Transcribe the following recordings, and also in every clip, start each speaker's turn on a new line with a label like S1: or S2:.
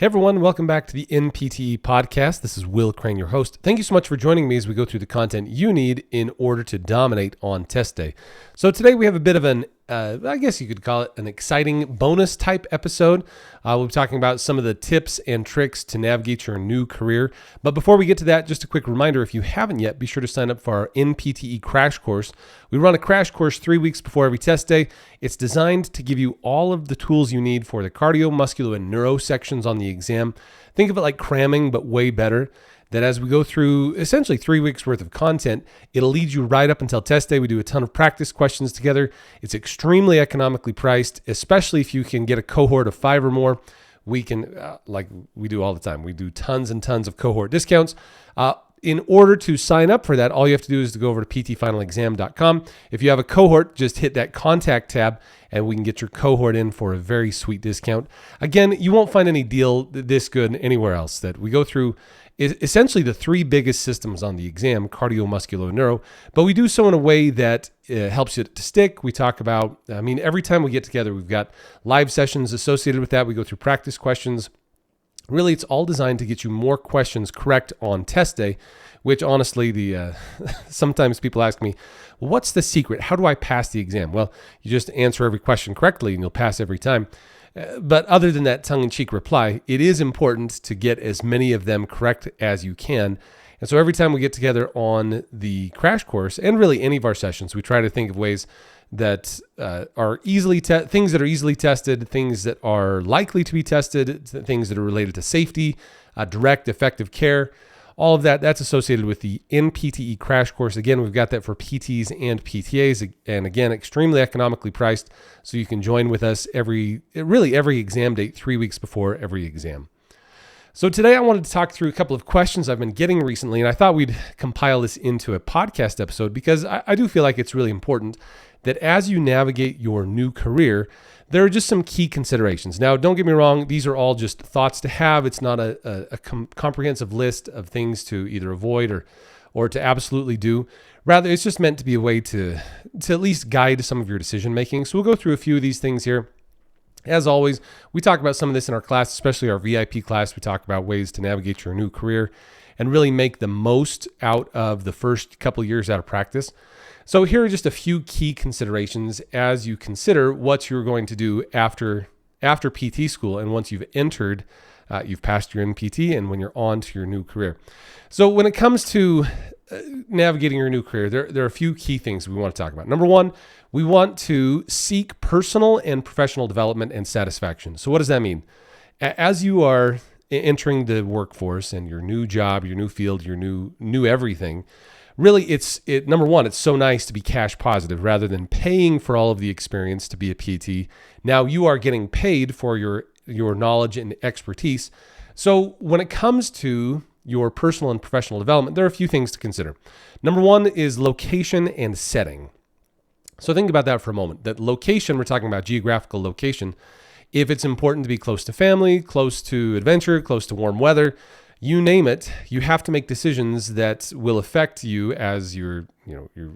S1: Hey everyone, welcome back to the NPTE podcast. This is Will Crane, your host. Thank you so much for joining me as we go through the content you need in order to dominate on test day. So today we have a bit of an, I guess you could call it an exciting bonus type episode. We'll be talking about some of the tips and tricks to navigate your new career. But before we get to that, just a quick reminder, if you haven't yet, be sure to sign up for our NPTE crash course. We run a crash course 3 weeks before every test day. It's designed to give you all of the tools you need for the cardio, muscular, and neuro sections on the exam. Think of it like cramming, but way better. That as we go through essentially 3 weeks worth of content, it'll lead you right up until test day. We do a ton of practice questions together. It's extremely economically priced, especially if you can get a cohort of 5 or more. We can, like we do all the time, we do tons and tons of cohort discounts. In order to sign up for that, all you have to do is to go over to ptfinalexam.com. If you have a cohort, just hit that contact tab and we can get your cohort in for a very sweet discount. Again, you won't find any deal this good anywhere else. That we go through essentially the 3 biggest systems on the exam, cardio, muscular, and neuro, but we do so in a way that helps you to stick. We talk about, every time we get together, we've got live sessions associated with that. We go through practice questions. Really, it's all designed to get you more questions correct on test day, which honestly, sometimes people ask me, what's the secret? How do I pass the exam? Well, you just answer every question correctly and you'll pass every time. But other than that tongue-in-cheek reply, it is important to get as many of them correct as you can. And so every time we get together on the crash course, and really any of our sessions, we try to think of ways that are easily things that are easily tested, things that are likely to be tested, things that are related to safety, direct, effective care. All of that's associated with the NPTE crash course. Again, we've got that for PTs and PTAs, and again, extremely economically priced, so you can join with us every exam date 3 weeks before every exam. So today I wanted to talk through a couple of questions I've been getting recently, and I thought we'd compile this into a podcast episode because I do feel like it's really important that as you navigate your new career, there are just some key considerations. Now, don't get me wrong, these are all just thoughts to have. It's not a comprehensive list of things to either avoid or to absolutely do. Rather, it's just meant to be a way to at least guide some of your decision making. So we'll go through a few of these things here. As always, we talk about some of this in our class, especially our VIP class. We talk about ways to navigate your new career and really make the most out of the first couple of years out of practice. So here are just a few key considerations as you consider what you're going to do after PT school and once you've entered, you've passed your NPT and when you're on to your new career. So when it comes to navigating your new career, there are a few key things we want to talk about. Number one, we want to seek personal and professional development and satisfaction. So what does that mean? As you are entering the workforce and your new job, your new field, your new everything, really, number one, it's so nice to be cash positive rather than paying for all of the experience to be a PT. Now you are getting paid for your knowledge and expertise. So when it comes to your personal and professional development, there are a few things to consider. Number one is location and setting. So think about that for a moment. That location, we're talking about geographical location. If it's important to be close to family, close to adventure, close to warm weather, you name it, you have to make decisions that will affect you as you're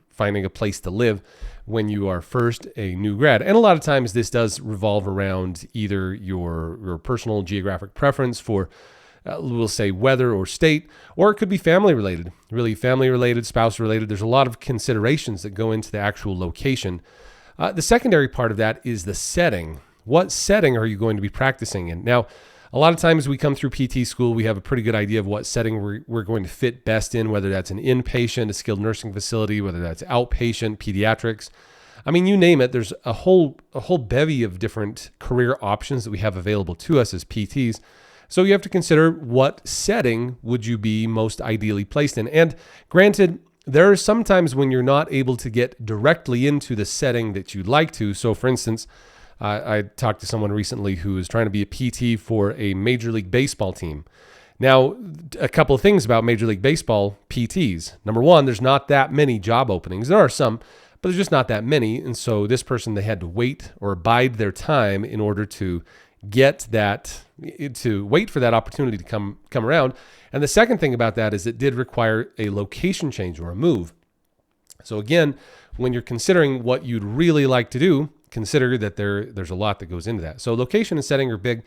S1: finding a place to live when you are first a new grad. And a lot of times this does revolve around either your personal geographic preference for, we'll say weather or state, or it could be family related, really family related, spouse related. There's a lot of considerations that go into the actual location. The secondary part of that is the setting. What setting are you going to be practicing in? Now, a lot of times we come through PT school, we have a pretty good idea of what setting we're going to fit best in, whether that's an inpatient, a skilled nursing facility, whether that's outpatient, pediatrics. I mean, you name it, there's a whole bevy of different career options that we have available to us as PTs. So you have to consider what setting would you be most ideally placed in. And granted, there are some times when you're not able to get directly into the setting that you'd like to. So for instance, I talked to someone recently who is trying to be a PT for a Major League Baseball team. Now, a couple of things about Major League Baseball PTs. Number one, there's not that many job openings. There are some, but there's just not that many. And so this person, they had to wait or bide their time in order to wait for that opportunity to come around. And the second thing about that is it did require a location change or a move. So again, when you're considering what you'd really like to do, consider that there's a lot that goes into that. So location and setting are big.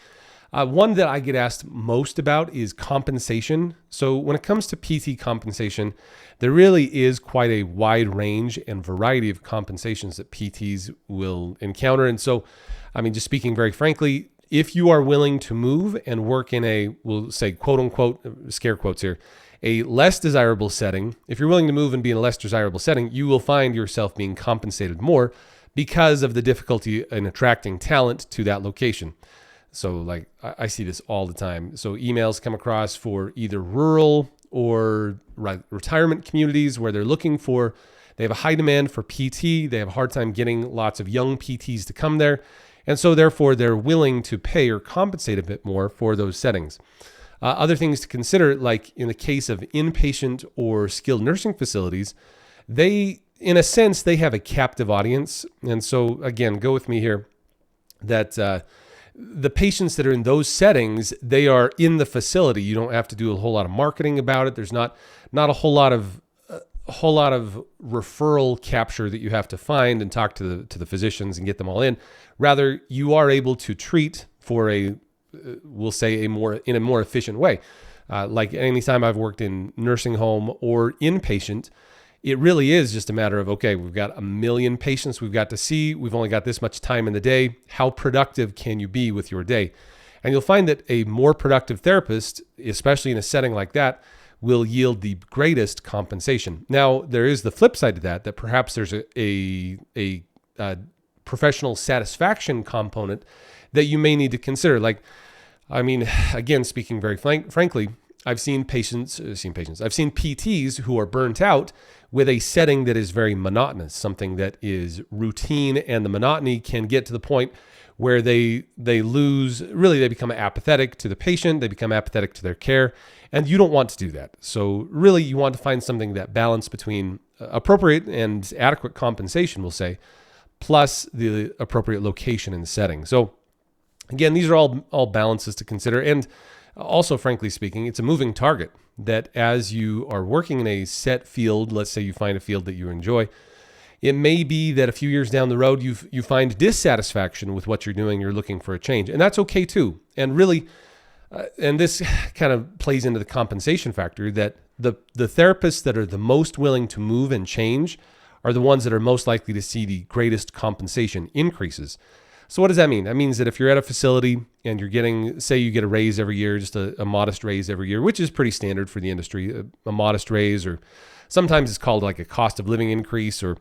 S1: One that I get asked most about is compensation. So when it comes to PT compensation, there really is quite a wide range and variety of compensations that PTs will encounter. And so, I mean, just speaking very frankly, if you are willing to move and work in a, we'll say, quote unquote, scare quotes here, a less desirable setting, if you're willing to move and be in a less desirable setting, you will find yourself being compensated more because of the difficulty in attracting talent to that location. So like I see this all the time. So emails come across for either rural or retirement communities where they have a high demand for PT. They have a hard time getting lots of young PTs to come there. And so therefore they're willing to pay or compensate a bit more for those settings. Other things to consider, like in the case of inpatient or skilled nursing facilities, in a sense, they have a captive audience. And so again, go with me here that the patients that are in those settings, they are in the facility. You don't have to do a whole lot of marketing about it. There's not a whole lot of referral capture that you have to find and talk to the physicians and get them all in. Rather, you are able to treat for we'll say in a more efficient way. Like anytime I've worked in nursing home or inpatient, it really is just a matter of, okay, we've got 1 million patients we've got to see. We've only got this much time in the day. How productive can you be with your day? And you'll find that a more productive therapist, especially in a setting like that, will yield the greatest compensation. Now, there is the flip side to that perhaps there's a professional satisfaction component that you may need to consider. Like, I mean, again, speaking very frankly, I've seen PTs who are burnt out with a setting that is very monotonous, something that is routine, and the monotony can get to the point where they become apathetic to the patient, they become apathetic to their care, and you don't want to do that. So really you want to find something that balance between appropriate and adequate compensation, we'll say, plus the appropriate location and setting. So again, these are all balances to consider. And also, frankly speaking, it's a moving target that as you are working in a set field, let's say you find a field that you enjoy, it may be that a few years down the road, you find dissatisfaction with what you're doing. You're looking for a change, and that's okay too. And really, and this kind of plays into the compensation factor, that the therapists that are the most willing to move and change are the ones that are most likely to see the greatest compensation increases. So what does that mean? That means that if you're at a facility and you're getting, say you get a raise every year, just a modest raise every year, which is pretty standard for the industry, a modest raise, or sometimes it's called like a cost of living increase, or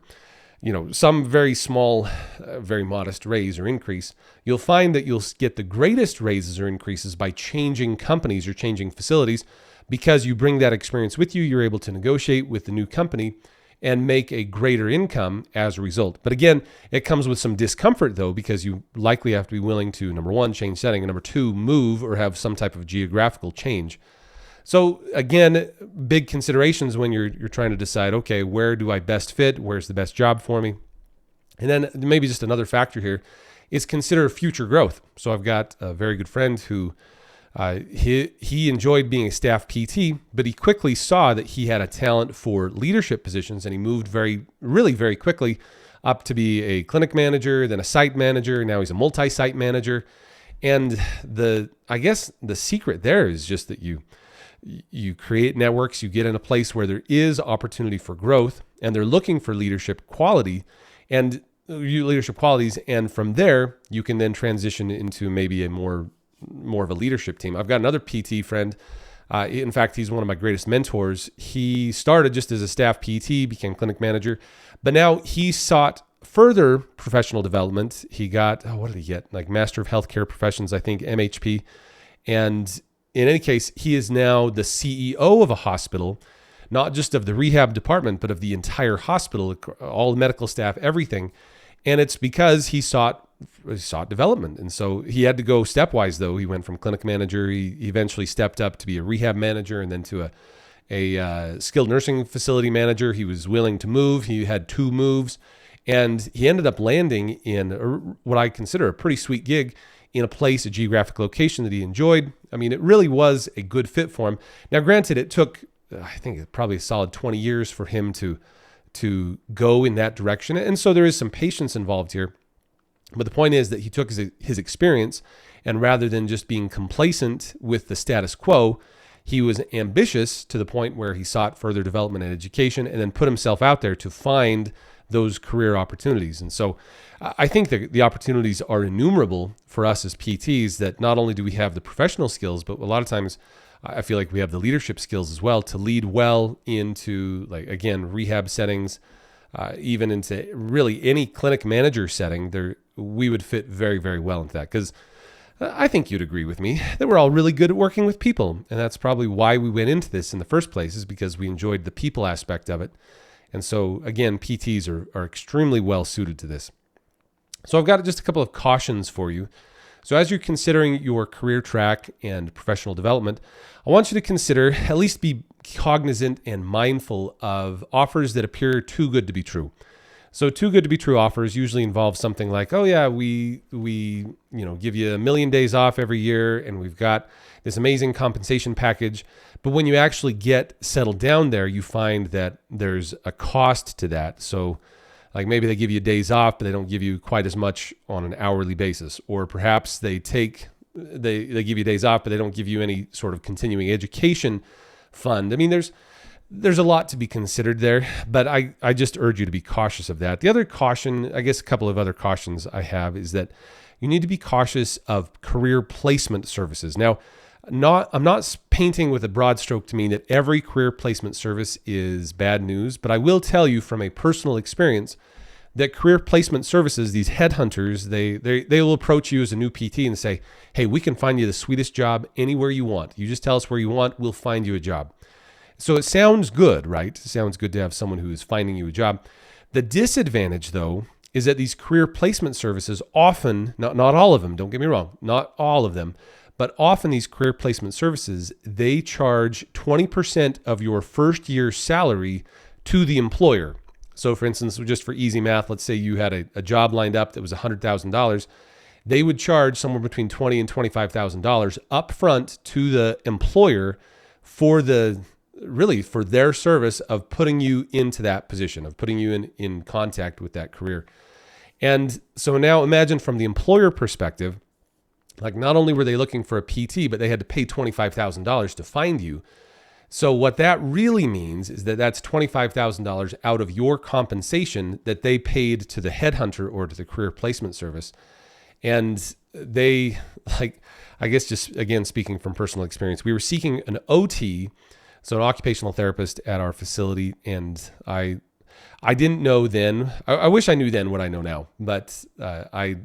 S1: some very small, very modest raise or increase, you'll find that you'll get the greatest raises or increases by changing companies or changing facilities, because you bring that experience with you. You're able to negotiate with the new company and make a greater income as a result. But again, it comes with some discomfort though, because you likely have to be willing to, number one, change setting, and number two, move or have some type of geographical change. So again, big considerations when you're trying to decide, okay, where do I best fit? Where's the best job for me? And then maybe just another factor here is consider future growth. So I've got a very good friend who he enjoyed being a staff PT, but he quickly saw that he had a talent for leadership positions, and he moved really very quickly up to be a clinic manager, then a site manager. Now he's a multi-site manager. And I guess the secret there is just that you create networks, you get in a place where there is opportunity for growth, and they're looking for leadership qualities, and from there you can then transition into maybe a more of a leadership team. I've got another PT friend. In fact, he's one of my greatest mentors. He started just as a staff PT, became clinic manager, but now he sought further professional development. He got, what did he get? Like Master of Healthcare Professions, I think, MHP. And in any case, he is now the CEO of a hospital, not just of the rehab department, but of the entire hospital, all the medical staff, everything. And it's because he sought development. And so he had to go stepwise, though. He went from clinic manager. He eventually stepped up to be a rehab manager, and then to a skilled nursing facility manager. He was willing to move. He had 2 moves, and he ended up landing in what I consider a pretty sweet gig in a geographic location that he enjoyed. I mean, it really was a good fit for him. Now, granted, it took, I think, probably a solid 20 years for him to go in that direction. And so there is some patience involved here. But the point is that he took his experience, and rather than just being complacent with the status quo, he was ambitious to the point where he sought further development and education and then put himself out there to find those career opportunities. And so I think that the opportunities are innumerable for us as PTs, that not only do we have the professional skills, but a lot of times I feel like we have the leadership skills as well to lead well into, like, again, rehab settings, even into really any clinic manager setting. We would fit very, very well into that, because I think you'd agree with me that we're all really good at working with people. And that's probably why we went into this in the first place, is because we enjoyed the people aspect of it. And so, again, PTs are extremely well suited to this. So I've got just a couple of cautions for you. So as you're considering your career track and professional development, I want you to consider, at least be cognizant and mindful of offers that appear too good to be true. So too good to be true offers usually involve something like, oh yeah, we give you 1 million days off every year, and we've got this amazing compensation package. But when you actually get settled down there, you find that there's a cost to that. So like maybe they give you days off, but they don't give you quite as much on an hourly basis. Or perhaps they give you days off, but they don't give you any sort of continuing education fund. I mean, there's a lot to be considered there, but I just urge you to be cautious of that. The other caution, I guess a couple of other cautions I have, is that you need to be cautious of career placement services. Now, I'm not painting with a broad stroke to mean that every career placement service is bad news, but I will tell you from a personal experience that career placement services, these headhunters, they will approach you as a new PT and say, hey, we can find you the sweetest job anywhere you want. You just tell us where you want, we'll find you a job. So it sounds good, right? It sounds good to have someone who is finding you a job. The disadvantage, though, is that these career placement services often, not all of them, don't get me wrong, not all of them, but often these career placement services, they charge 20% of your first year's salary to the employer. So for instance, just for easy math, let's say you had a job lined up that was $100,000. They would charge somewhere between $20,000 and $25,000 upfront to the employer for their service of putting you into that position, of putting you in contact with that career. And so now imagine from the employer perspective, like not only were they looking for a PT, but they had to pay $25,000 to find you. So what that really means is that that's $25,000 out of your compensation that they paid to the headhunter or to the career placement service. And they, like, I guess just again, speaking from personal experience, we were seeking an OT, so an occupational therapist at our facility. And I didn't know then, I wish I knew then what I know now, but I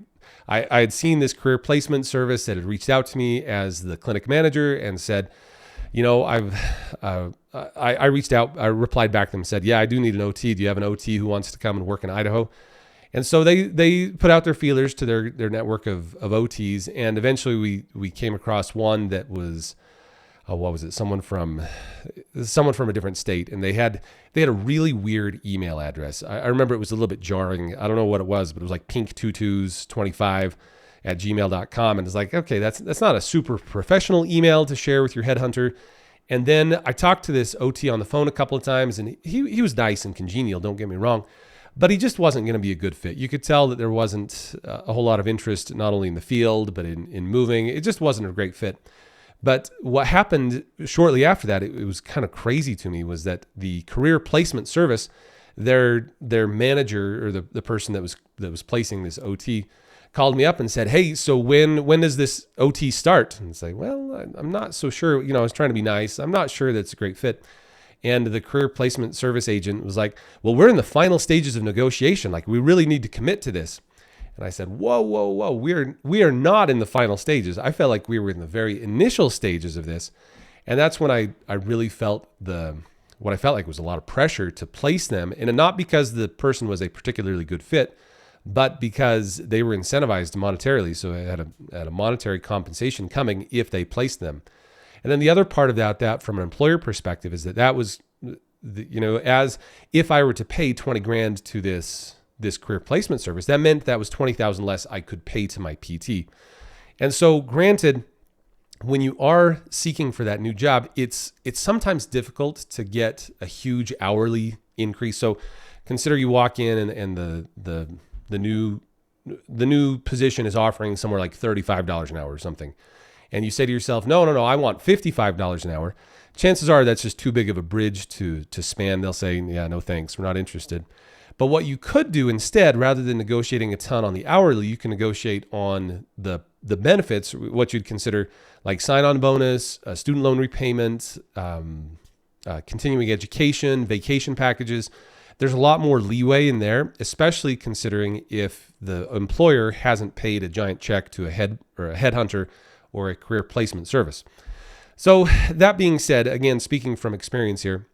S1: had seen this career placement service that had reached out to me as the clinic manager and said, I reached out, I replied back to them and said, yeah, I do need an OT. Do you have an OT who wants to come and work in Idaho? And so they put out their feelers to their network of OTs. And eventually we came across one that was, what was it? Someone from a different state. And they had a really weird email address. I remember it was a little bit jarring. I don't know what it was, but it was like pink22s25@gmail.com. And it's like, okay, that's not a super professional email to share with your headhunter. And then I talked to this OT on the phone a couple of times, and he was nice and congenial, don't get me wrong, but he just wasn't going to be a good fit. You could tell that there wasn't a whole lot of interest, not only in the field, but in moving. It just wasn't a great fit. But what happened shortly after that, it was kind of crazy to me, was that the career placement service, their manager, or the person that was placing this OT, called me up and said, hey, so when does this OT start? And it's like, well, I'm not so sure. I was trying to be nice. I'm not sure that's a great fit. And the career placement service agent was like, well, we're in the final stages of negotiation. Like, we really need to commit to this. And I said, whoa. We are not in the final stages. I felt like we were in the very initial stages of this. And that's when I really felt what I felt like was a lot of pressure to place them. And not because the person was a particularly good fit, but because they were incentivized monetarily. So I had a monetary compensation coming if they placed them. And then the other part of that from an employer perspective, is that was, as if I were to pay 20 grand to this career placement service, that meant that was 20,000 less I could pay to my PT. And so granted, when you are seeking for that new job, it's sometimes difficult to get a huge hourly increase. So consider you walk in and the new the new position is offering somewhere like $35 an hour or something, and you say to yourself, no, I want $55 an hour, chances are that's just too big of a bridge to span. They'll say, yeah, no thanks, we're not interested. But what you could do instead, rather than negotiating a ton on the hourly, you can negotiate on the benefits, what you'd consider like sign-on bonus, student loan repayment, continuing education, vacation packages. There's a lot more leeway in there, especially considering if the employer hasn't paid a giant check to a headhunter or a career placement service. So that being said, again, speaking from experience here,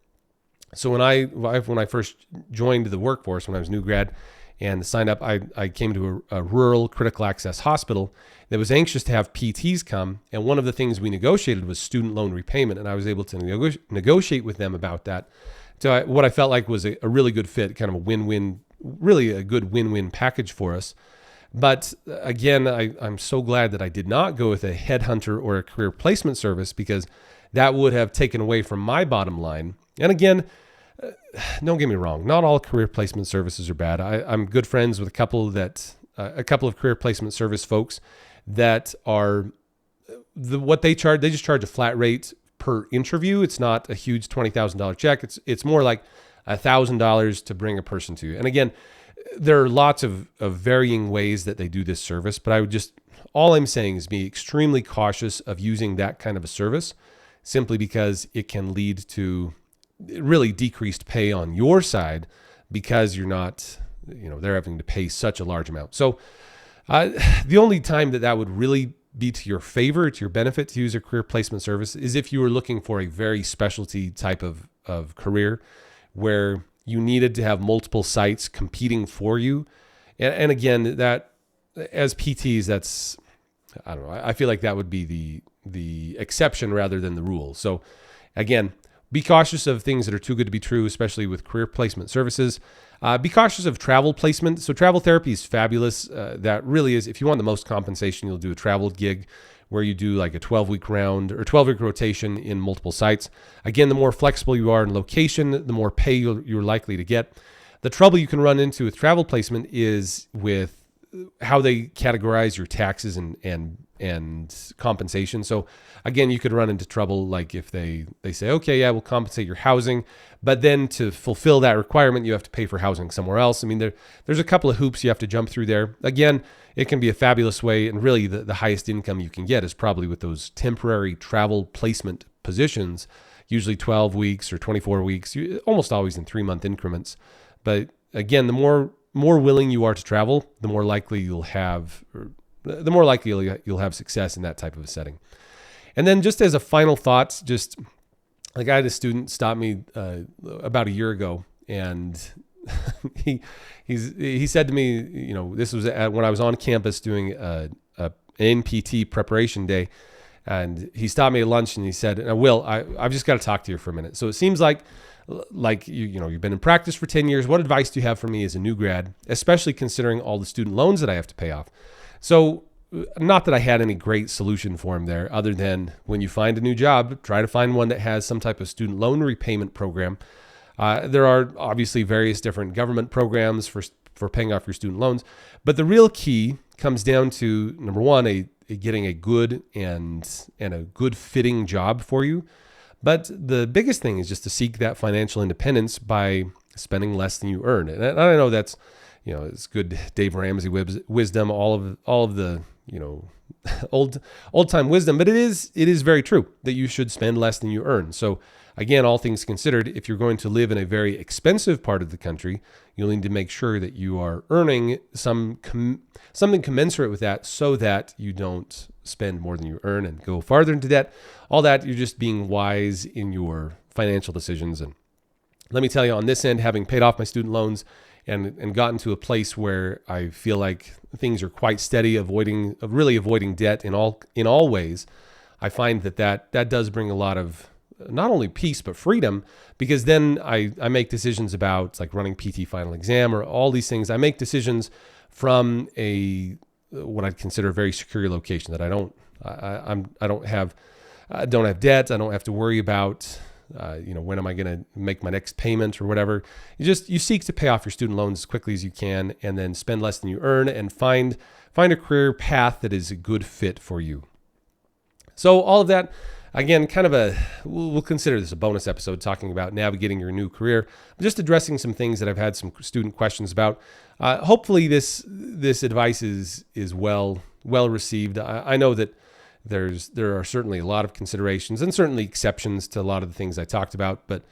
S1: so when I first joined the workforce, when I was new grad and signed up, I came to a rural critical access hospital that was anxious to have PTs come. And one of the things we negotiated was student loan repayment. And I was able to negotiate with them about that. So what I felt like was a really good fit, kind of a win-win, really a good win-win package for us. But again, I'm so glad that I did not go with a headhunter or a career placement service, because that would have taken away from my bottom line. And again, don't get me wrong, not all career placement services are bad. I'm good friends with a couple of career placement service folks that are what they charge. They just charge a flat rate per interview. It's not a huge $20,000 check. It's more like $1,000 to bring a person to you. And again, there are lots of varying ways that they do this service, but all I'm saying is be extremely cautious of using that kind of a service, simply because it can lead to really decreased pay on your side, because you're not, they're having to pay such a large amount. So the only time that would really be to your favor, to your benefit, to use a career placement service is if you were looking for a very specialty type of career where you needed to have multiple sites competing for you. And again, that as PTs, that's, I don't know, I feel like that would be the exception rather than the rule. So again, be cautious of things that are too good to be true, especially with career placement services. Be cautious of travel placement. So travel therapy is fabulous. That really is, if you want the most compensation, you'll do a travel gig where you do like a 12-week round or 12-week rotation in multiple sites. Again, the more flexible you are in location, the more pay you're likely to get. The trouble you can run into with travel placement is with how they categorize your taxes and compensation. So again, you could run into trouble like if they say, okay, yeah, we'll compensate your housing, but then to fulfill that requirement, you have to pay for housing somewhere else. I mean, there's a couple of hoops you have to jump through there. Again, it can be a fabulous way, and really the highest income you can get is probably with those temporary travel placement positions, usually 12 weeks or 24 weeks, almost always in 3-month increments. But again, the more willing you are to travel, the more likely you'll have success in that type of a setting. And then just as a final thought, just like I had a student stop me about a year ago, and he said to me, this was when I was on campus doing an NPTE preparation day, and he stopped me at lunch and he said, Will, I've just got to talk to you for a minute. So it seems like you've been in practice for 10 years. What advice do you have for me as a new grad, especially considering all the student loans that I have to pay off? So not that I had any great solution for him there, other than when you find a new job, try to find one that has some type of student loan repayment program. There are obviously various different government programs for paying off your student loans, but the real key comes down to, number one, getting a good and a good fitting job for you. But the biggest thing is just to seek that financial independence by spending less than you earn. And I know that's, it's good Dave Ramsey wisdom, all of the, old time wisdom, but it is very true that you should spend less than you earn. So again, all things considered, if you're going to live in a very expensive part of the country, you'll need to make sure that you are earning something commensurate with that, so that you don't spend more than you earn and go farther into debt. All that, you're just being wise in your financial decisions. And let me tell you, on this end, having paid off my student loans and gotten to a place where I feel like things are quite steady, really avoiding debt in all ways, I find that does bring a lot of not only peace but freedom, because then I make decisions about like running PT final exam or all these things. I make decisions from what I'd consider a very secure location, that I don't have debt. I don't have to worry about When am I going to make my next payment or whatever? You seek to pay off your student loans as quickly as you can, and then spend less than you earn, and find a career path that is a good fit for you. So all of that, again, we'll consider this a bonus episode talking about navigating your new career. I'm just addressing some things that I've had some student questions about. Hopefully this advice is well received. I know that there are certainly a lot of considerations and certainly exceptions to a lot of the things I talked about, but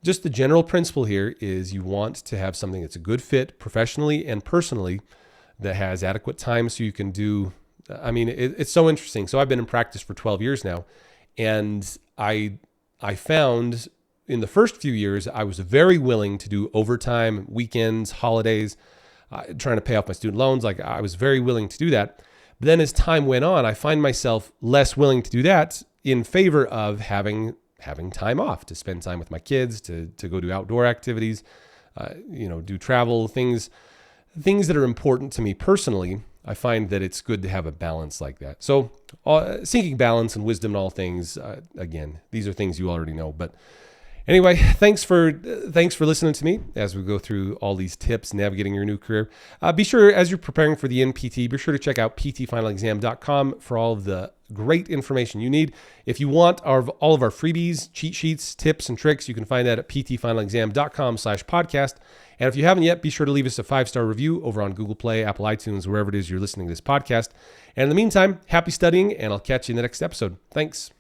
S1: just the general principle here is you want to have something that's a good fit professionally and personally, that has adequate time so you can do. It's so interesting. So I've been in practice for 12 years now, and I found in the first few years I was very willing to do overtime, weekends, holidays, trying to pay off my student loans. Like, I was very willing to do that. But then as time went on, I find myself less willing to do that in favor of having time off to spend time with my kids, to go do outdoor activities, do travel, things that are important to me personally. I find that it's good to have a balance like that. So seeking balance and wisdom in all things, again, these are things you already know. But anyway, thanks for listening to me as we go through all these tips navigating your new career. Be sure, as you're preparing for the NPTE, be sure to check out ptfinalexam.com for all of the great information you need. If you want all of our freebies, cheat sheets, tips, and tricks, you can find that at ptfinalexam.com/podcast. And if you haven't yet, be sure to leave us a 5-star review over on Google Play, Apple iTunes, wherever it is you're listening to this podcast. And in the meantime, happy studying, and I'll catch you in the next episode. Thanks.